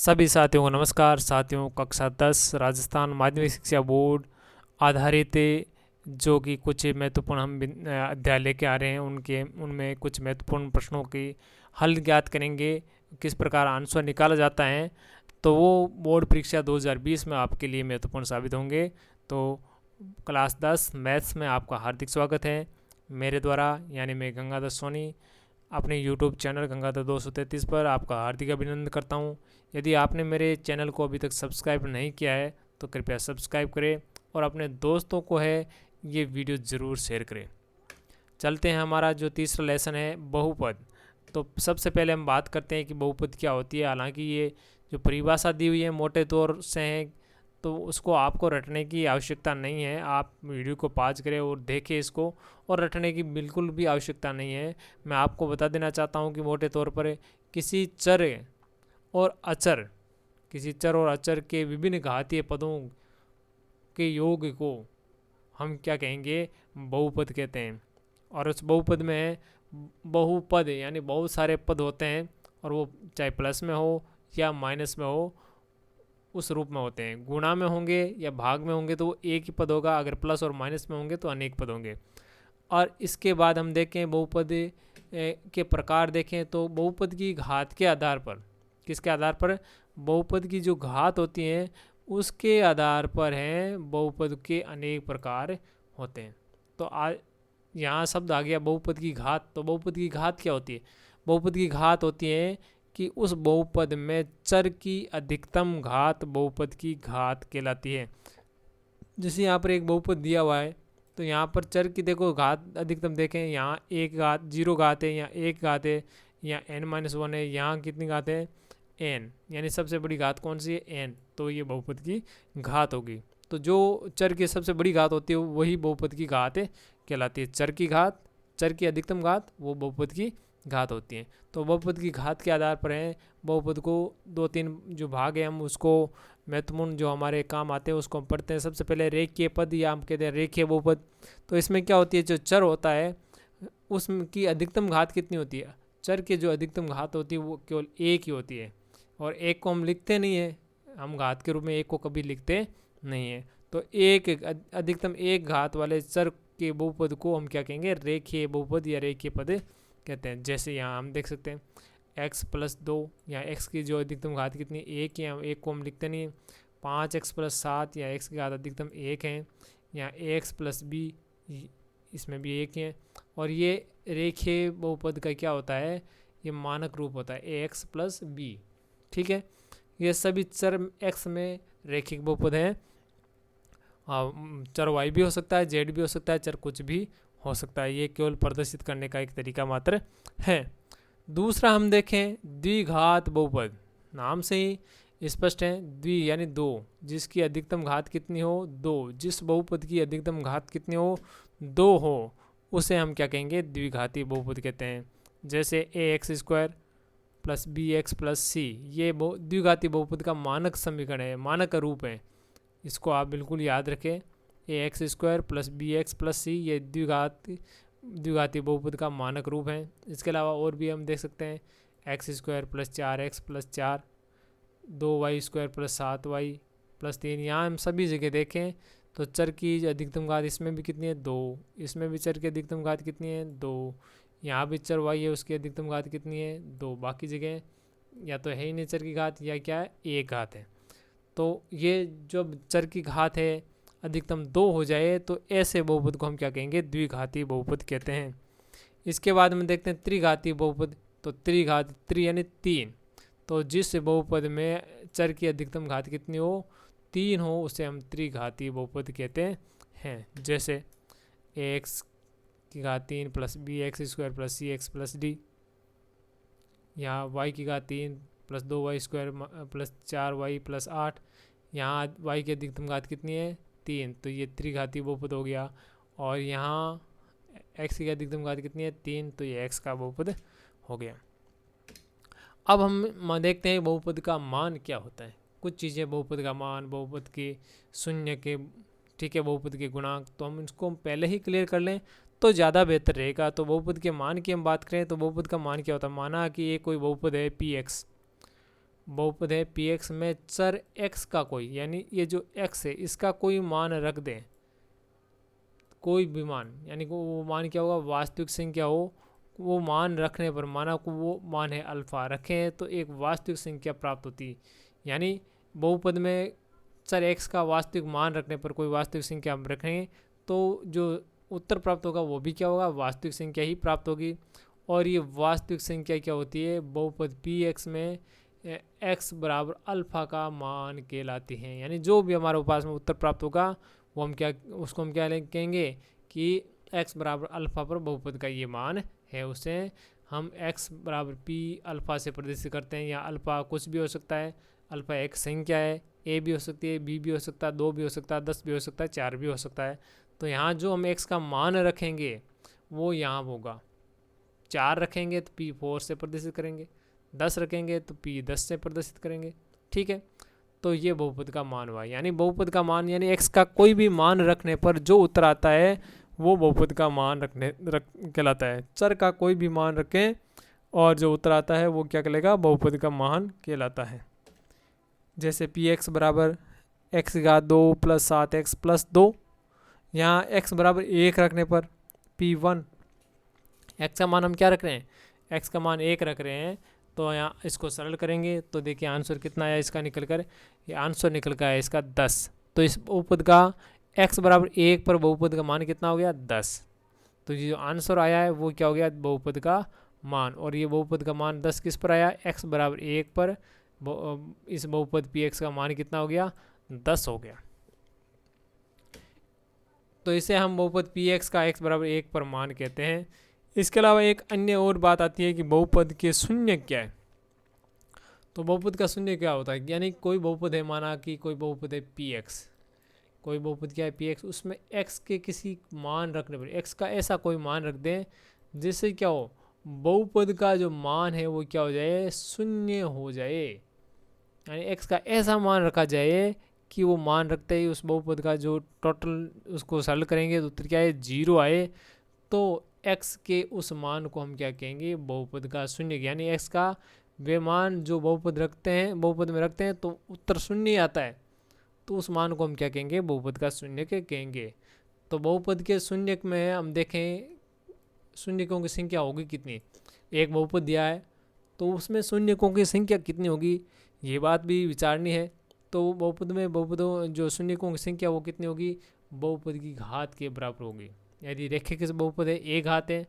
सभी साथियों को नमस्कार। साथियों, कक्षा 10 राजस्थान माध्यमिक शिक्षा बोर्ड आधारित जो कि कुछ महत्वपूर्ण हम अध्याय लेके आ रहे हैं, उनके उनमें कुछ महत्वपूर्ण प्रश्नों की हल ज्ञात करेंगे, किस प्रकार आंसर निकाला जाता है। तो वो बोर्ड परीक्षा 2020 में आपके लिए महत्वपूर्ण साबित होंगे। तो क्लास 10 मैथ्स में आपका हार्दिक स्वागत है मेरे द्वारा, यानी मैं गंगाधर सोनी अपने यूट्यूब चैनल गंगाधर 233 पर आपका हार्दिक अभिनंदन करता हूं। यदि आपने मेरे चैनल को अभी तक सब्सक्राइब नहीं किया है तो कृपया सब्सक्राइब करें और अपने दोस्तों को है ये वीडियो ज़रूर शेयर करें। चलते हैं, हमारा जो तीसरा लेसन है बहुपद। तो सबसे पहले हम बात करते हैं कि बहुपद क्या होती है। हालांकि ये जो परिभाषा दी हुई है मोटे तौर से है, तो उसको आपको रटने की आवश्यकता नहीं है। आप वीडियो को पॉज करें और देखें इसको, और रटने की बिल्कुल भी आवश्यकता नहीं है। मैं आपको बता देना चाहता हूँ कि मोटे तौर पर किसी चर और अचर किसी चर और अचर के विभिन्न घातीय पदों के योग को हम क्या कहेंगे, बहुपद कहते हैं। और उस बहुपद में बहुपद यानी बहुत सारे पद होते हैं, और वो चाहे प्लस में हो या माइनस में हो, उस रूप में होते हैं। गुणा में होंगे या भाग में होंगे तो वो एक ही पद होगा, अगर प्लस और माइनस में होंगे तो अनेक पद होंगे। और इसके बाद हम देखें बहुपद के प्रकार देखें, तो बहुपद की घात के आधार पर, किसके आधार पर, बहुपद की जो घात होती है उसके आधार पर हैं बहुपद के अनेक प्रकार होते हैं। तो यहाँ शब्द आ गया बहुपद की घात। तो बहुपद की घात क्या होती है? बहुपद की घात होती है कि उस बहुपद में चर की अधिकतम घात बहुपद की घात कहलाती है। जैसे यहाँ पर एक बहुपद दिया हुआ है, तो यहाँ पर चर की देखो घात अधिकतम देखें, यहाँ एक घात 0 घात है, यहाँ एक घात है, यहाँ n-1 है, यहाँ कितनी घात है, n, यानी सबसे बड़ी घात कौन सी है, n। तो ये बहुपद की घात होगी। तो जो चर की सबसे बड़ी घात होती है वही बहुपद की घात कहलाती है। चर की घात, चर की अधिकतम घात, वो बहुपद की घात होती है। तो बहुपद की घात के आधार पर है बहुपद को 2-3 जो भाग है, हम उसको महत्वपूर्ण जो हमारे काम आते हैं उसको हम पढ़ते हैं। सबसे पहले रेखीय पद, या हम कहते हैं रेखीय बहुपद। तो इसमें क्या होती है, जो चर होता है उसकी अधिकतम घात कितनी होती है? चर की जो अधिकतम घात होती है वो केवल एक ही होती है, और एक को हम लिखते नहीं है, हम घात के रूप में एक को कभी लिखते नहीं है। तो एक अधिकतम एक घात वाले चर के बहुपद को हम क्या कहेंगे, रेखीय बहुपद या रेखीय पद कहते हैं। जैसे यहाँ हम देख सकते हैं x+2, या x की जो अधिकतम घात कितनी, एक है, एक को हम लिखते नहीं है। 5x+7, या x की घात अधिकतम एक है। यहाँ ax+b, इसमें भी एक है। और ये रेखीय बहुपद का क्या होता है, ये मानक रूप होता है ax+b। ठीक है, ये सभी चर x में रेखिक बहुपद हैं। चर y भी हो सकता है, z भी हो सकता है, चर कुछ भी हो सकता है। ये केवल प्रदर्शित करने का एक तरीका मात्र है। दूसरा हम देखें द्विघात बहुपद। नाम से ही स्पष्ट है, द्वि यानी दो, जिसकी अधिकतम घात कितनी हो, 2। जिस बहुपद की अधिकतम घात कितनी हो, 2 हो, उसे हम क्या कहेंगे, द्विघाती बहुपद कहते हैं। जैसे ax² + bx + c, ये द्विघाती बहुपद का मानक समीकरण है, मानक रूप है। इसको आप बिल्कुल याद रखें, ax² + bx + c, ये द्विघाती बहुपद का मानक रूप है। इसके अलावा और भी हम देख सकते हैं x² + 4x + 4, 2y² + 7y + 3। यहाँ हम सभी जगह देखें तो चर की अधिकतम घात इसमें भी कितनी है, 2। इसमें भी चर की अधिकतम घात कितनी है, 2। यहाँ भी चर y है, उसकी अधिकतम घात कितनी है, 2। बाकी जगह या तो है ही नहीं चर की घात, या क्या है, एक घात है। तो ये जब चर की घात है अधिकतम 2 हो जाए तो ऐसे बहुपद को हम क्या कहेंगे, द्विघाती बहुपद कहते हैं। इसके बाद में देखते हैं त्रिघाती बहुपद। तो त्रिघात, त्रि यानी 3। तो जिस बहुपद में चर की अधिकतम घात कितनी हो, 3 हो, उसे हम त्रिघाती बहुपद कहते हैं। जैसे ax की घात 3 + bx² + cx + d, यहाँ y की घात 3 + 2y² + 4y + 8, यहाँ y की अधिकतम घात कितनी है, 3। तो ये त्रिघाती बहुपद हो गया। और यहाँ x की अधिकतम घात कितनी है, 3। तो ये x का बहुपद हो गया। अब हम देखते हैं बहुपद का मान क्या होता है। कुछ चीज़ें बहुपद का मान, बहुपद के शून्य के, ठीक है, बहुपद के गुणांक, तो हम इसको पहले ही क्लियर कर लें तो ज़्यादा बेहतर रहेगा। तो बहुपद के मान की हम बात करें तो बहुपद का मान क्या होता है, माना कि ये कोई बहुपद है px, बहुपद है पी एक्स में चर एक्स का कोई, यानी ये जो एक्स है इसका कोई मान रख दें, कोई भी मान, यानी कि वो मान क्या होगा, वास्तविक संख्या हो, वो मान रखने पर, माना को वो मान है अल्फ़ा, रखें तो एक वास्तविक संख्या प्राप्त होती। यानी बहुपद में चर एक्स का वास्तविक मान रखने पर कोई वास्तविक संख्या हम रखेंगे तो जो उत्तर प्राप्त होगा वो भी क्या होगा, वास्तविक संख्या ही प्राप्त होगी। और ये वास्तविक संख्या क्या होती है, बहुपद पी एक्स में एक्स बराबर अल्फ़ा का मान कहलाती है। यानी जो भी हमारे पास में उत्तर प्राप्त होगा वो हम क्या, उसको हम क्या कहेंगे कि एक्स बराबर अल्फ़ा पर बहुपद का ये मान है, उसे हम एक्स बराबर पी अल्फ़ा से प्रदर्शित करते हैं। या अल्फ़ा कुछ भी हो सकता है, अल्फ़ा एक संख्या है, ए भी हो सकती है, बी भी हो सकता है, 2 भी हो सकता है, 10 भी हो सकता है, 4 भी हो सकता है। तो यहाँ जो हम एक्स का मान रखेंगे वो यहाँ होगा, 4 रखेंगे तो पी 4 से प्रदर्शित करेंगे, 10 रखेंगे तो पी 10 से प्रदर्शित करेंगे। ठीक है, तो ये बहुपद का मान हुआ। यानी बहुपद का मान यानी एक्स का कोई भी मान रखने पर जो उत्तर आता है वो बहुपद का मान कहलाता है। चर का कोई भी मान रखें और जो उत्तर आता है वो क्या कहलाएगा, बहुपद का मान कहलाता है। जैसे पी एक्स बराबर एक्स का 2 + 7x + 2, यहाँ x बराबर 1 रखने पर p1, x का मान हम क्या रख रहे हैं, x का मान 1 रख रहे हैं, तो यहाँ इसको सरल करेंगे तो देखिए आंसर कितना आया इसका निकल कर, ये आंसर निकल कर आया इसका 10। तो इस बहुपद का x बराबर 1 पर बहुपद का मान कितना हो गया, 10। तो ये जो आंसर आया है वो क्या हो गया, बहुपद का मान। और ये बहुपद का मान 10 किस पर आया, x बराबर 1 पर, इस बहुपद पी एक्स का मान कितना हो गया, 10 हो गया। तो इसे हम बहुपद पी एक्स का x बराबर 1 पर मान कहते हैं। इसके अलावा एक अन्य और बात आती है कि बहुपद के शून्य क्या है। तो बहुपद का शून्य क्या होता है, यानी कोई बहुपद है, माना कि कोई बहुपद है पी एक्स, कोई बहुपद क्या है पी एक्स, उसमें x के किसी मान रखने पर, x का ऐसा कोई मान रख दें जिससे क्या हो, बहुपद का जो मान है वो क्या हो जाए, शून्य हो जाए। यानी x का ऐसा मान रखा जाए कि वो मान रखते ही उस बहुपद का जो टोटल उसको सरल करेंगे तो उत्तर क्या है, 0 आए। तो x के उस मान को हम क्या कहेंगे, बहुपद का शून्य। यानी x का वे मान जो बहुपद रखते हैं, बहुपद में रखते हैं तो उत्तर शून्य आता है, तो उस मान को हम क्या कहेंगे, बहुपद का शून्य के कहेंगे। तो बहुपद के शून्य में हम देखें शून्यकों की संख्या होगी कितनी, एक बहुपद दिया है तो उसमें शून्यकों की संख्या कितनी होगी, ये बात भी विचारनी है। तो बहुपद में बहुपदों जो शून्यकों की संख्या वो कितनी होगी, बहुपद की घात के बराबर होगी। यदि रेखिक बहुपद है, एक घात है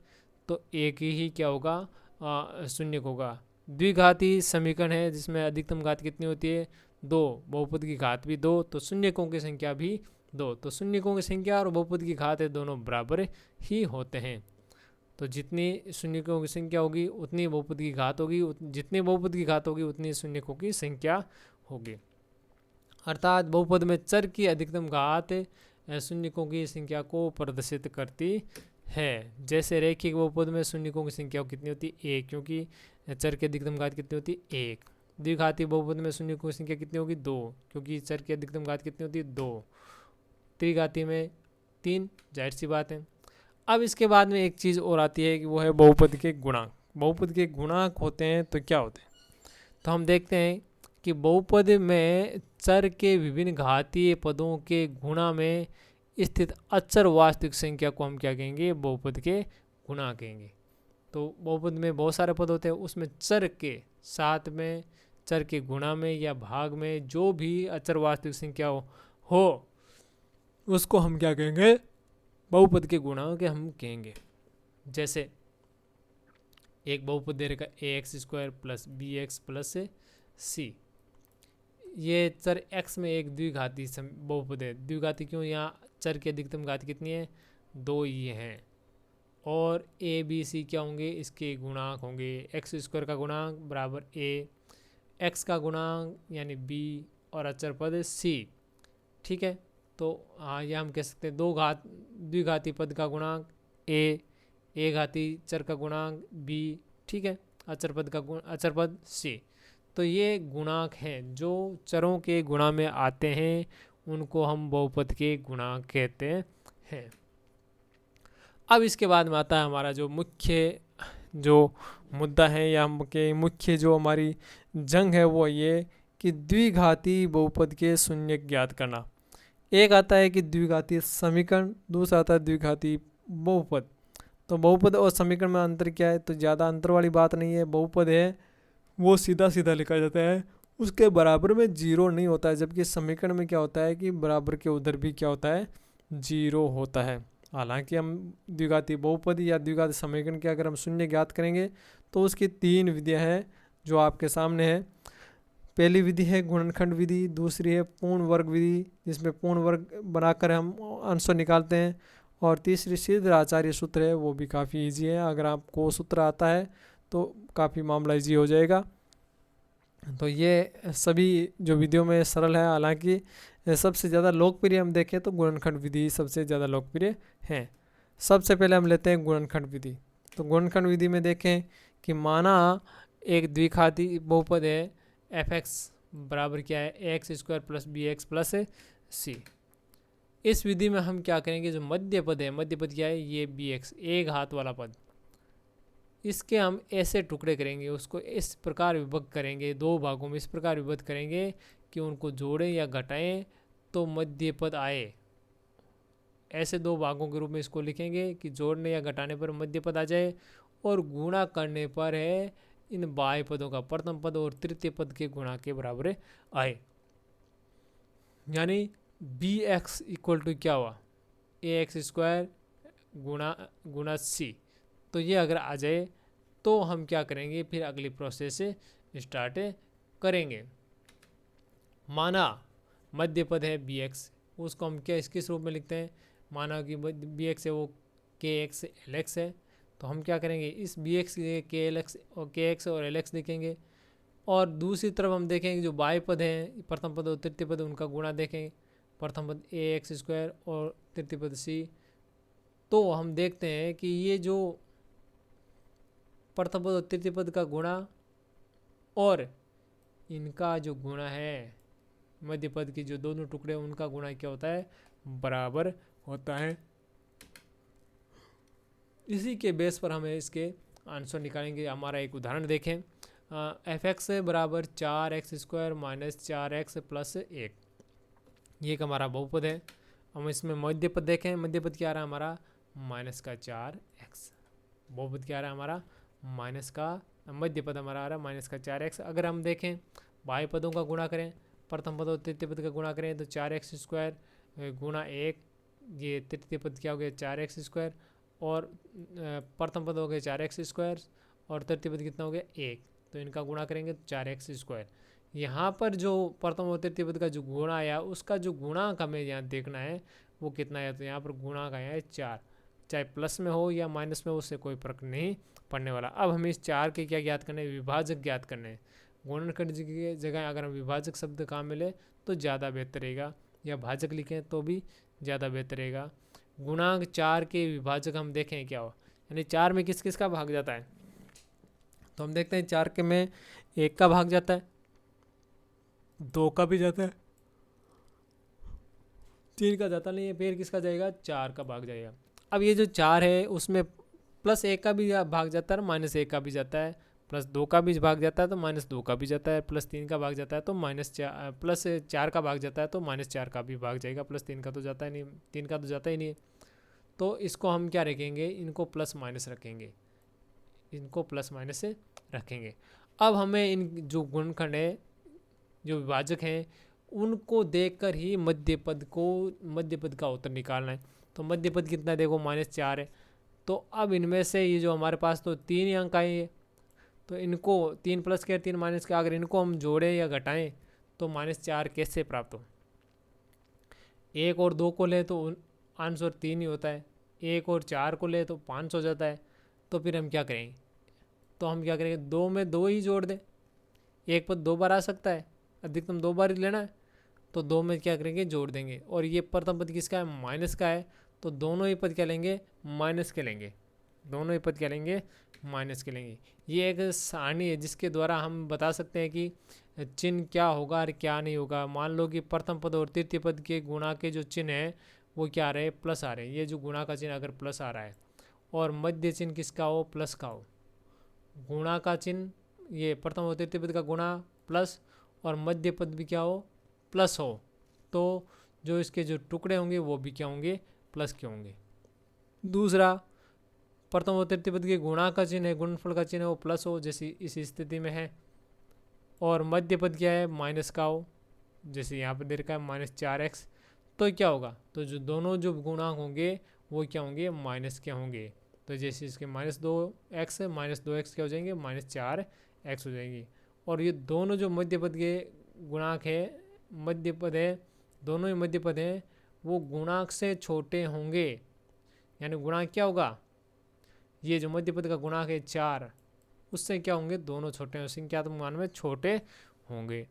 तो एक ही क्या होगा, शून्यक होगा। द्विघाती समीकरण है जिसमें अधिकतम घात कितनी होती है, 2, बहुपद की घात भी 2, तो शून्यकों की संख्या भी 2। तो शून्यकों की संख्या और बहुपद की घात है दोनों बराबर ही होते हैं। तो जितनी शून्यकों की संख्या होगी उतनी बहुपद की घात होगी, जितनी बहुपद की घात होगी उतनी शून्यकों की संख्या होगी। अर्थात बहुपद में चर की अधिकतम घात शून्यकों की संख्या को प्रदर्शित करती है। जैसे रैखिक बहुपद में शून्यकों की संख्या कितनी होती है, 1, क्योंकि चर की अधिकतम घात कितनी होती है, 1। द्विघाती बहुपद में शून्यकों की संख्या कितनी होगी, 2, क्योंकि चर की अधिकतम घात कितनी होती है, 2। त्रिघाती में 3, जाहिर सी बात है। अब इसके बाद में एक चीज़ और आती है कि वो है बहुपद के गुणांक। बहुपद के गुणांक होते हैं तो क्या होते हैं, तो हम देखते हैं कि बहुपद में चर के विभिन्न घातीय पदों के गुणा में स्थित अचर वास्तविक संख्या को हम क्या कहेंगे, बहुपद के गुणा कहेंगे। तो बहुपद में बहुत सारे पद होते हैं, उसमें चर के साथ में, चर के गुणा में या भाग में जो भी अचर वास्तविक संख्या हो उसको हम क्या कहेंगे, बहुपद के गुणा के हम कहेंगे। जैसे एक बहुपद दे रखा ax² + bx + c, ये चर x में एक द्विघाती बहुपद है। द्विघाती क्यों, यहाँ चर की अधिकतम घात कितनी है, 2 ये हैं। और a b c क्या होंगे, इसके गुणांक होंगे। x² का गुणांक बराबर a, x का गुणांक यानी b और अचर पद c। ठीक है, तो हाँ यह हम कह सकते हैं द्विघाती पद का गुणांक a घाती चर का गुणांक b, ठीक है, अचर पद c। तो ये गुणांक हैं जो चरों के गुणा में आते हैं, उनको हम बहुपद के गुणांक कहते हैं। अब इसके बाद में आता है हमारा जो मुख्य जो मुद्दा है, या मुख्य जो हमारी जंग है वो ये कि द्विघाती बहुपद के शून्य ज्ञात करना। एक आता है कि द्विघाती समीकरण, दूसरा आता है द्विघाती बहुपद। तो बहुपद और समीकरण में अंतर क्या है? तो ज़्यादा अंतर वाली बात नहीं है। बहुपद है वो सीधा सीधा लिखा जाता है, उसके बराबर में जीरो नहीं होता है, जबकि समीकरण में क्या होता है कि बराबर के उधर भी क्या होता है, जीरो होता है। हालांकि हम द्विघाती बहुपद या द्विघाती समीकरण के अगर हम शून्य ज्ञात करेंगे तो उसकी 3 विधियां हैं जो आपके सामने है। पहली विधि है गुणनखंड विधि, दूसरी है पूर्ण वर्ग विधि जिसमें पूर्ण वर्ग बनाकर हम आंसर निकालते हैं, और तीसरी सिद्ध आचार्य सूत्र है, वो भी काफ़ी इजी है। अगर आपको सूत्र आता है तो काफ़ी मामला इजी हो जाएगा। तो ये सभी जो विधियों में सरल है, हालांकि सबसे ज़्यादा लोकप्रिय हम देखें तो गुणनखंड विधि सबसे ज़्यादा लोकप्रिय है। सबसे पहले हम लेते हैं गुणनखंड विधि। तो गुणनखंड विधि में देखें कि माना एक द्विघाती बहुपद है एफ एक्स बराबर क्या है X square plus B X plus C. इस विधि में हम क्या करेंगे, जो मध्य पद है, मध्य पद क्या है, ये बी एक्स एक हाथ वाला पद, इसके हम ऐसे टुकड़े करेंगे, उसको इस प्रकार विभक्त करेंगे, दो भागों में इस प्रकार विभक्त करेंगे कि उनको जोड़ें या घटाएं तो मध्य पद आए। ऐसे दो भागों के रूप में इसको लिखेंगे कि जोड़ने या घटाने पर मध्य पद आ जाए, और गुणा करने पर है इन बाह्य पदों का प्रथम पद और तृतीय पद के गुणा के बराबर आए। यानी बी एक्स इक्वल टू क्या हुआ, ए एक्स स्क्वायर गुणा सी। तो ये अगर आ जाए तो हम क्या करेंगे, फिर अगली प्रोसेस से स्टार्ट करेंगे। माना मध्य पद है बी एक्स, उसको हम क्या किस रूप में लिखते हैं, माना कि बी एक्स है वो के एक्स एल एक्स है, तो हम क्या करेंगे, इस बी एक्स के एल एक्स और के एक्स और एल एक्स देखेंगे, और दूसरी तरफ हम देखेंगे जो बाह्य पद हैं प्रथम पद और तृतीय पद उनका गुणा देखेंगे, प्रथम पद ए एक्स स्क्वायर और तृतीय पद सी। तो हम देखते हैं कि ये जो प्रथम पद और तृतीय पद का गुणा और इनका जो गुणा है मध्य पद की जो दोनों टुकड़े उनका गुणा क्या होता है, बराबर होता है। इसी के बेस पर हमें इसके आंसर निकालेंगे। हमारा एक उदाहरण देखें, एफ एक्स बराबर 4x square minus 4x plus 1, ये एक हमारा बहुपद है। हम इसमें मध्य पद देखें, मध्य पद क्या आ रहा है हमारा, माइनस का 4x, बहुपद क्या आ रहा है हमारा, माइनस का, मध्य पद हमारा आ रहा है माइनस का 4x। अगर हम देखें बाह्य पदों का गुणा करें, प्रथम पद और तृतीय पद का गुणा करें तो 4x स्क्वायर गुणा 1, ये तृतीय पद क्या हो गया 4x स्क्वायर, और प्रथम पद हो गए 4x स्क्वायर और तृतीय पद कितना हो गया 1, तो इनका गुणा करेंगे तो 4x स्क्वायर। यहाँ पर जो प्रथम और तृतीय पद का जो गुणा आया उसका जो गुणांक हमें यहाँ देखना है वो कितना है, तो यहाँ पर गुणांक आया है 4, चाहे प्लस में हो या माइनस में, उससे कोई फर्क नहीं पड़ने वाला। अब हमें इस 4 के क्या ज्ञात करने हैं, विभाजक ज्ञात करने हैं। गुणनखंड की जगह अगर हम विभाजक शब्द काम मिले तो ज़्यादा बेहतर रहेगा, या भाजक लिखें तो भी ज़्यादा बेहतर रहेगा। गुणांक 4 के विभाजक हम देखें क्या हो, यानी 4 में किस किस का भाग जाता है, तो हम देखते हैं 4 के में 1 का भाग जाता है, 2 का भी जाता है, 3 का जाता नहीं है, फिर किसका जाएगा, 4 का भाग जाएगा। अब ये जो 4 है उसमें प्लस 1 का भी भाग जाता है, माइनस 1 का भी जाता है, प्लस 2 का भी भाग जाता है तो माइनस 2 का भी जाता है, प्लस 3 का भाग जाता है तो प्लस 4 का भाग जाता है तो माइनस 4 का भी भाग जाएगा, प्लस 3 का तो जाता ही नहीं, 3 का तो जाता ही नहीं। तो इसको हम क्या रखेंगे, इनको प्लस माइनस रखेंगे, इनको प्लस माइनस से रखेंगे। अब हमें इन जो गुणनखंड है जो विभाजक हैं उनको देखकर ही मध्य पद का उत्तर निकालना है। तो मध्य पद कितना देखो -4 है, तो अब इनमें से ये जो हमारे पास तो 3 ही अंक आए हैं, तो इनको 3 प्लस के 3 माइनस के अगर इनको हम जोड़ें या घटाएं तो -4 कैसे प्राप्त हो। 1 और 2 को ले तो आंसर 3 ही होता है, 1 और 4 को ले तो 5 हो जाता है। तो फिर हम क्या करेंगे, तो हम क्या करेंगे 2 में 2 ही जोड़ दें, एक पद 2 बार आ सकता है, अधिकतम 2 बार ही लेना है, तो 2 में क्या करेंगे जोड़ देंगे। और ये प्रथम पद किसका है, माइनस का है, तो दोनों ही पद क्या लेंगे, माइनस के लेंगे, दोनों ही पद क्या लेंगे, माइनस के लेंगे। ये एक सारणी है जिसके द्वारा हम बता सकते हैं कि चिन्ह क्या होगा और क्या नहीं होगा। मान लो कि प्रथम पद और तृतीय पद के गुणा के जो चिन्ह है वो क्या आ रहे हैं, प्लस आ रहे हैं। ये जो गुणा का चिन्ह अगर प्लस आ रहा है और मध्य चिन्ह किसका हो, प्लस का हो, गुणा का चिन्ह ये प्रथम और तृतीय पद का गुणा प्लस और मध्य पद भी क्या हो, प्लस हो, तो जो इसके जो टुकड़े होंगे वो भी क्या होंगे, प्लस के होंगे। दूसरा, प्रथम और तृतीय पद के गुणा का चिन्ह है, गुणनफल का चिन्ह है वो प्लस हो, जैसे इस स्थिति में है। और मध्य पद क्या है, माइनस का हो, जैसे यहाँ पर दे रखा है -4x। तो क्या होगा, तो जो दोनों जो गुणांक होंगे वो क्या होंगे, माइनस के होंगे। तो जैसे इसके -2x -2x क्या हो जाएंगे, -4x हो जाएंगे। और ये दोनों जो मध्य पद के गुणांक है, मध्य पद है, दोनों ही मध्य पद हैं, वो गुणांक से छोटे होंगे। यानी गुणांक क्या होगा, ये जो मध्य पद का गुणांक है 4, उससे क्या होंगे, दोनों छोटे होंगे, संख्यात्मक मान में छोटे होंगे।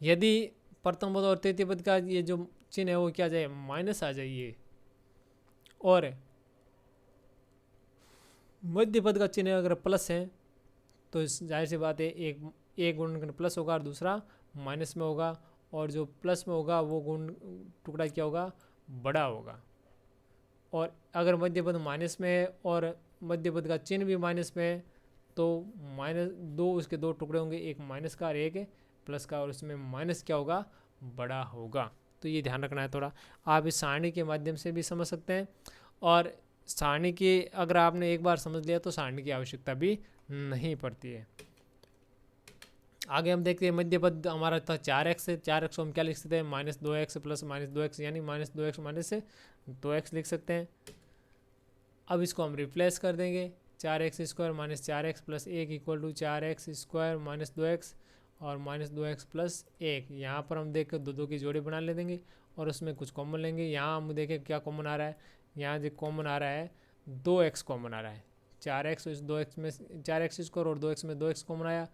यदि प्रथम पद और तृतीय पद का ये जो चिन्ह है वो क्या जाए, माइनस आ जाइए, और मध्य पद का चिन्ह अगर प्लस है तो जाहिर सी बात है एक गुणनखंड प्लस होगा और दूसरा माइनस में होगा, और जो प्लस में होगा वो गुण टुकड़ा क्या होगा, बड़ा होगा। और अगर मध्य पद माइनस में है और मध्य पद का चिन्ह भी माइनस में है तो -2 उसके दो टुकड़े होंगे, एक माइनस का और एक प्लस का, और उसमें माइनस क्या होगा, बड़ा होगा। तो ये ध्यान रखना है थोड़ा। आप इस सारणी के माध्यम से भी समझ सकते हैं, और सारणी की अगर आपने एक बार समझ लिया तो सारणी की आवश्यकता भी नहीं पड़ती है। आगे हम देखते हैं मध्य पद हमारा था 4x है, 4x को हम क्या लिख सकते हैं, -2x प्लस -2x, यानी -2x -2x लिख सकते हैं। अब इसको हम रिप्लेस कर देंगे, 4x square -4x plus 1 equal to 4x square -2x और -2x प्लस 1। यहाँ पर हम देख कर दो की जोड़ी बना ले देंगे और उसमें कुछ कॉमन लेंगे। यहाँ हम देखें क्या कॉमन आ रहा है, यहाँ जो कॉमन आ रहा है 2x कॉमन आ रहा है, 4x इस 2x में 4x स्क्वायर और 2x में 2x कॉमन आया,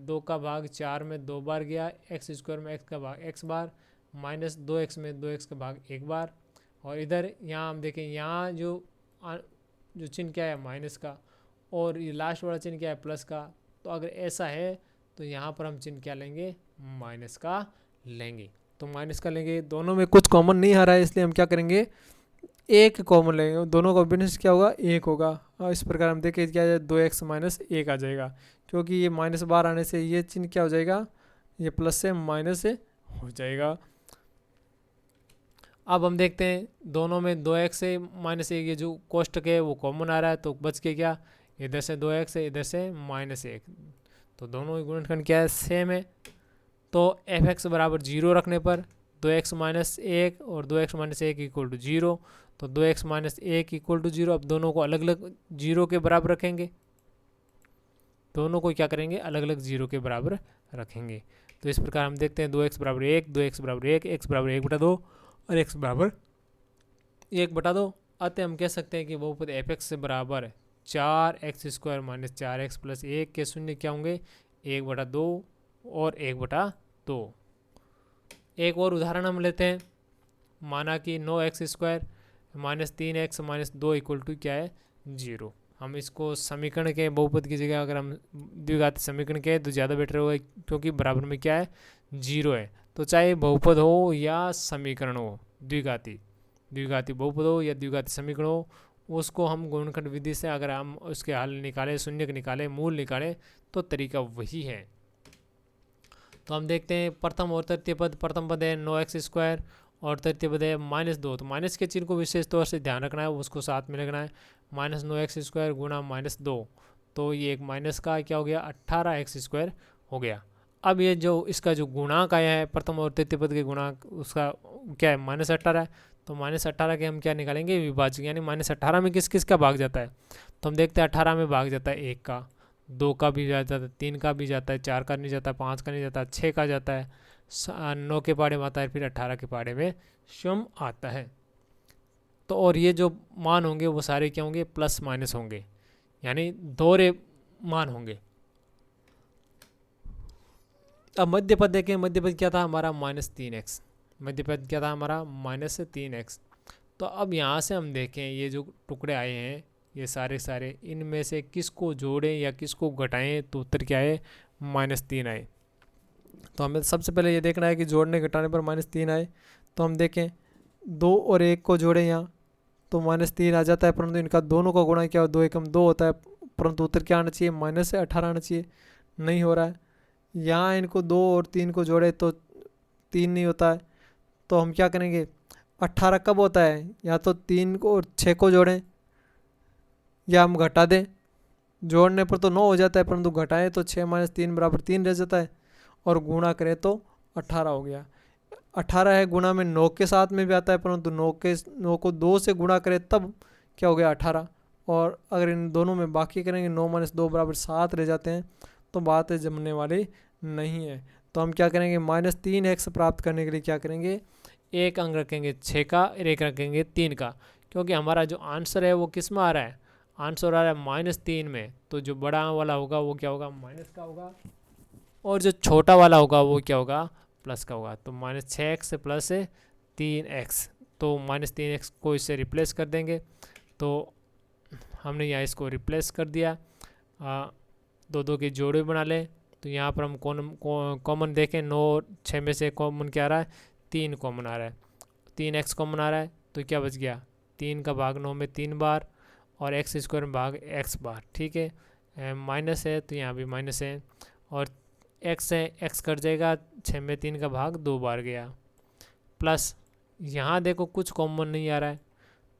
2 का भाग 4 में 2 बार गया, x स्क्वायर में x का भाग x बार, -2x में 2x का भाग 1 बार। और इधर यहाँ हम देखें, यहाँ जो चिन्ह क्या है, माइनस का, और ये लास्ट वाला चिन्ह क्या है, प्लस का। तो अगर ऐसा है तो यहाँ पर हम चिन्ह क्या लेंगे, माइनस का लेंगे। तो माइनस का लेंगे, दोनों में कुछ कॉमन नहीं आ रहा है इसलिए हम क्या करेंगे, एक कॉमन लेंगे, दोनों का कॉम्बिनेशन क्या होगा, एक होगा। और इस प्रकार हम देखें क्या है, 2x -1 आ जाएगा, क्योंकि ये माइनस बार आने से ये चिन्ह क्या हो जाएगा, ये प्लस से माइनस से हो जाएगा। अब हम देखते हैं दोनों में 2x से -1 ये जो कोष्टक है वो कॉमन आ रहा है, तो बच के क्या, इधर से 2x है, इधर से -1, तो दोनों ही गुणनखंड क्या है, सेम है। तो f(x) बराबर 0 रखने पर 2x -1 और 2x -1 इक्वल टू 0, तो 2x -1 इक्वल टू 0। अब दोनों को अलग अलग 0 के बराबर रखेंगे, दोनों को क्या करेंगे, अलग अलग 0 के बराबर रखेंगे। तो इस प्रकार हम देखते हैं 2x बराबर 1, 2x बराबर 1, x बराबर 1/2 और x बराबर 1/2। अतः हम कह सकते हैं कि बहुपद f(x) से बराबर 4x स्क्वायर -4x प्लस 1 के शून्य क्या होंगे, 1/2 और 1/2। एक और उदाहरण हम लेते हैं, माना कि 9x square -3x -2 equal to क्या है, 0। हम इसको समीकरण के बहुपद की जगह अगर हम द्विघाती समीकरण के तो ज़्यादा बेटर होगा, क्योंकि बराबर में क्या है, 0 है। तो चाहे बहुपद हो या समीकरण हो, द्विघाती बहुपद हो या द्विघाती समीकरण हो, उसको हम गुणनखंड विधि से अगर हम उसके हल निकालें, शून्य निकालें, मूल निकालें, तो तरीका वही है। तो हम देखते हैं प्रथम और तृतीय पद, प्रथम पद है 9x स्क्वायर और तृतीय पद है -2। तो माइनस के चिन्ह को विशेष तौर से ध्यान रखना है, उसको साथ में रखना है, -9x स्क्वायर गुणा -2, तो ये एक माइनस का क्या हो गया, 18x स्क्वायर हो गया। अब ये जो इसका जो गुणांक आया है प्रथम और तृतीय पद के गुणांक, उसका क्या है, -18 है। तो -18 के हम क्या निकालेंगे, विभाजक, यानी -18 में किस किस का भाग जाता है। तो हम देखते हैं 18 में भाग जाता है 1 का, 2 का भी जाता है, 3 का भी जाता है, 4 का नहीं जाता, 5 का नहीं जाता, 6 का जाता है, 9 के पाड़े में आता है, फिर 18 के पाड़े में शून्य आता है। तो और ये जो मान होंगे वो सारे क्या होंगे, प्लस माइनस होंगे, यानी दोहरे मान होंगे। अब मध्य पद देखें, मध्य पद क्या था हमारा, -3x, मध्य पद क्या था हमारा, -3x। तो अब यहाँ से हम देखें ये जो टुकड़े आए हैं ये सारे इनमें से किसको जोड़ें या किसको घटाएं, तो उत्तर क्या है, -3 आए। तो हमें सबसे पहले ये देखना है कि जोड़ने घटाने पर -3 आए। तो हम देखें 2 और 1 को जोड़ें यहाँ, तो -3 आ जाता है, परंतु इनका दोनों का गुणा क्या हो, 2 एकम 2 होता है, परंतु उत्तर क्या आना चाहिए, -18 आना चाहिए। नहीं हो रहा है। यहाँ इनको 2 और 3 को जोड़े तो 3 नहीं होता है, तो हम क्या करेंगे, 18 कब होता है, या तो 3 को और 6 को जोड़ें या हम घटा दें। जोड़ने पर तो 9 हो जाता है, परंतु घटाएं तो 6 - 3 = 3 रह जाता है, और गुणा करें तो 18 हो गया। 18 है, गुणा में 9 के साथ में भी आता है, परंतु 9 को 2 से गुणा करें तब क्या हो गया, 18। और अगर इन दोनों में बाकी करेंगे 9 - 2 = 7 रह जाते हैं, तो बात जमने वाली नहीं है। तो हम क्या करेंगे, -3x प्राप्त करने के लिए क्या करेंगे, एक अंक रखेंगे 6 का और एक रखेंगे 3 का, क्योंकि हमारा जो आंसर है वो किस में आ रहा है, आंसर आ रहा है -3 में। तो जो बड़ा वाला होगा वो क्या होगा, माइनस का होगा, और जो छोटा वाला होगा वो क्या होगा, प्लस का होगा। तो -6x प्लस 3x, तो -3x को इससे रिप्लेस कर देंगे। तो हमने यहाँ इसको रिप्लेस कर दिया, 2 के जोड़े बना लें। तो यहाँ पर हम कॉमन देखें, 9 6 में से कॉमन क्या आ रहा है, 3 कॉमन आ रहा है, 3x कॉमन आ रहा है। तो क्या बच गया, 3 का भाग 9 में 3 बार, और x² में भाग x बार, ठीक है। माइनस है तो यहाँ भी माइनस है, और x है, x कट जाएगा, 6 में 3 का भाग 2 बार गया, प्लस यहाँ देखो कुछ कॉमन नहीं आ रहा है,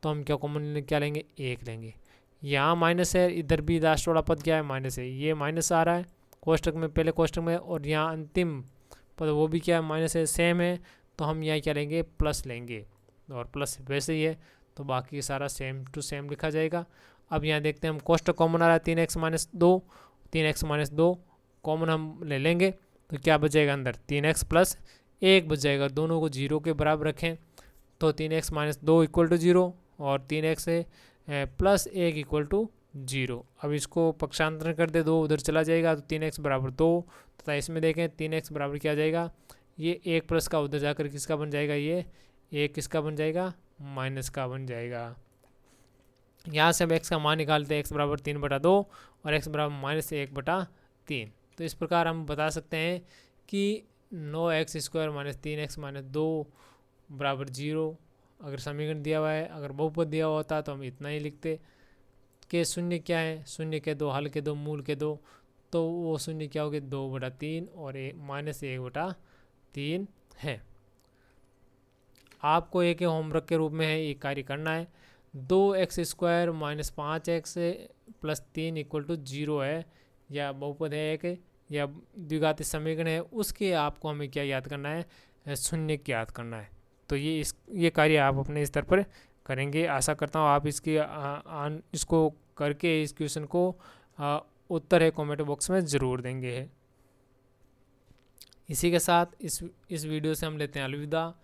तो हम क्या कॉमन क्या लेंगे, 1 लेंगे। यहाँ माइनस है, इधर भी लास्ट वाला पद क्या है, माइनस है, ये माइनस आ रहा है कोष्टक में, पहले कोष्टक में, और यहाँ अंतिम पद वो भी क्या है, माइनस है, सेम है। तो हम यहाँ क्या लेंगे, प्लस लेंगे, और प्लस वैसे ही है, तो बाकी सारा सेम टू सेम लिखा जाएगा। अब यहाँ देखते हैं हम कोष्टक कॉमन आ रहा है, 3x - 2, 3x - 2 कॉमन हम ले लेंगे, तो क्या बचेगा अंदर, 3x + 1 बच जाएगा। दोनों को 0 के बराबर रखें, तो 3x - 2 = 0, और 3x + 1 = 0। अब इसको पक्षांतरण कर दे, 2 उधर चला जाएगा, तो 3x = 2, तथा इसमें देखें 3x बराबर क्या जाएगा, ये 1 प्लस का उधर जाकर किसका बन जाएगा, ये 1 किसका बन जाएगा, माइनस का बन जाएगा। यहाँ से हम x का मान निकालते हैं, x = 3/2 और x = -1/3। तो इस प्रकार हम बता सकते हैं कि 9x² - 3x - 2 = 0। अगर समीकरण दिया हुआ है, अगर बहुपद दिया हुआ होता तो हम इतना ही लिखते कि शून्य क्या है, शून्य के 2 हल के 2 मूल के 2, तो वो शून्य क्या हो गए, 2/3 और -1/3 है। आपको एक होमवर्क के रूप में है ये कार्य करना है। 2x² - 5x + 3 = 0 है, या बहुपद है एक, या द्विघाती समीकरण है, उसके आपको हमें क्या याद करना है, शून्य याद करना है। तो ये कार्य आप अपने स्तर पर करेंगे। आशा करता हूँ आप इसको करके इस क्वेश्चन को उत्तर है कमेंट बॉक्स में ज़रूर देंगे। इसी के साथ इस वीडियो से हम लेते हैं अलविदा।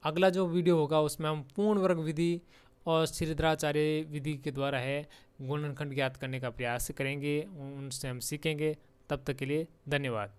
अगला जो वीडियो होगा उसमें हम पूर्ण वर्ग विधि और श्रीधराचार्य विधि के द्वारा है गुणनखंड ज्ञात करने का प्रयास करेंगे, उनसे हम सीखेंगे। तब तक के लिए धन्यवाद।